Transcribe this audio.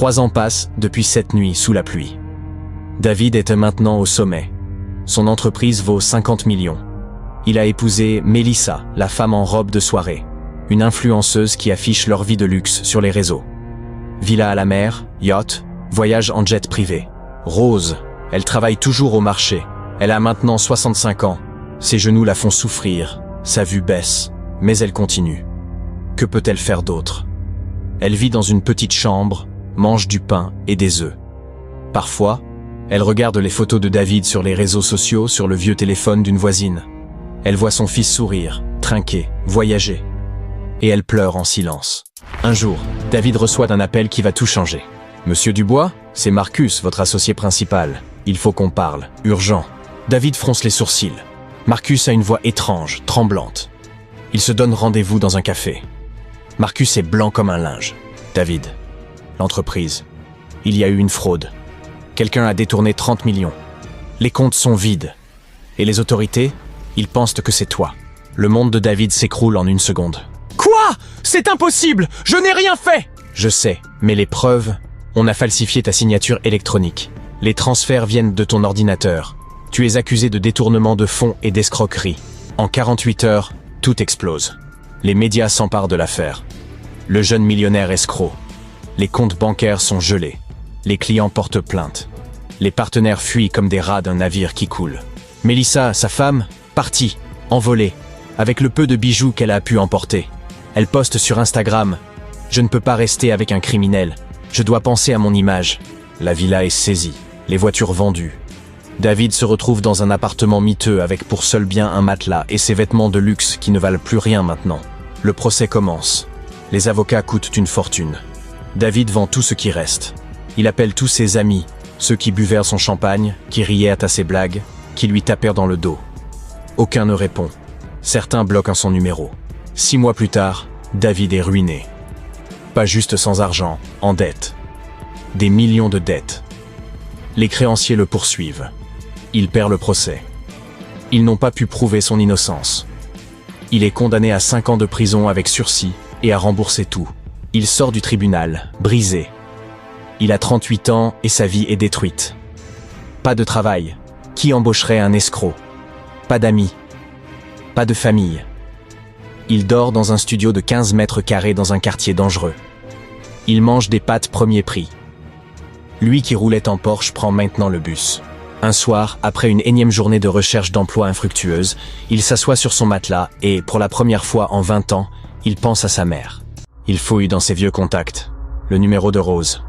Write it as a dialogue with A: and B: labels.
A: 3 ans passent depuis cette nuit sous la pluie. David est maintenant au sommet. Son entreprise vaut 50 millions. Il a épousé Mélissa, la femme en robe de soirée, une influenceuse qui affiche leur vie de luxe sur les réseaux. Villa à la mer, yacht, voyage en jet privé. Rose, elle travaille toujours au marché. Elle a maintenant 65 ans. Ses genoux la font souffrir, sa vue baisse, mais elle continue. Que peut-elle faire d'autre? Elle vit dans une petite chambre, mange du pain et des œufs. Parfois, elle regarde les photos de David sur les réseaux sociaux sur le vieux téléphone d'une voisine. Elle voit son fils sourire, trinquer, voyager. Et elle pleure en silence. Un jour, David reçoit un appel qui va tout changer. « Monsieur Dubois, c'est Marcus, votre associé principal. Il faut qu'on parle, urgent. » David fronce les sourcils. Marcus a une voix étrange, tremblante. Il se donne rendez-vous dans un café. Marcus est blanc comme un linge. « David, l'entreprise. Il y a eu une fraude. Quelqu'un a détourné 30 millions. Les comptes sont vides. Et les autorités, ils pensent que c'est toi. » Le monde de David s'écroule en une seconde. « Quoi? C'est impossible! Je n'ai rien fait !»« Je sais, mais les preuves... On a falsifié ta signature électronique. Les transferts viennent de ton ordinateur. Tu es accusé de détournement de fonds et d'escroquerie. En 48 heures, tout explose. Les médias s'emparent de l'affaire. Le jeune millionnaire escroc. Les comptes bancaires sont gelés. Les clients portent plainte. Les partenaires fuient comme des rats d'un navire qui coule. Mélissa, sa femme, partie, envolée, avec le peu de bijoux qu'elle a pu emporter. Elle poste sur Instagram « Je ne peux pas rester avec un criminel. Je dois penser à mon image. » La villa est saisie, les voitures vendues. David se retrouve dans un appartement miteux avec pour seul bien un matelas et ses vêtements de luxe qui ne valent plus rien maintenant. Le procès commence. Les avocats coûtent une fortune. David vend tout ce qui reste. Il appelle tous ses amis, ceux qui buvèrent son champagne, qui riaient à ses blagues, qui lui tapèrent dans le dos. Aucun ne répond. Certains bloquent son numéro. 6 mois plus tard, David est ruiné. Pas juste sans argent, en dette. Des millions de dettes. Les créanciers le poursuivent. Il perd le procès. Ils n'ont pas pu prouver son innocence. Il est condamné à 5 ans de prison avec sursis et à rembourser tout. Il sort du tribunal, brisé. Il a 38 ans et sa vie est détruite. Pas de travail. Qui embaucherait un escroc? Pas d'amis. Pas de famille. Il dort dans un studio de 15 mètres carrés dans un quartier dangereux. Il mange des pâtes premier prix. Lui qui roulait en Porsche prend maintenant le bus. Un soir, après une énième journée de recherche d'emploi infructueuse, il s'assoit sur son matelas et, pour la première fois en 20 ans, il pense à sa mère. Il fouille dans ses vieux contacts. Le numéro de Rose.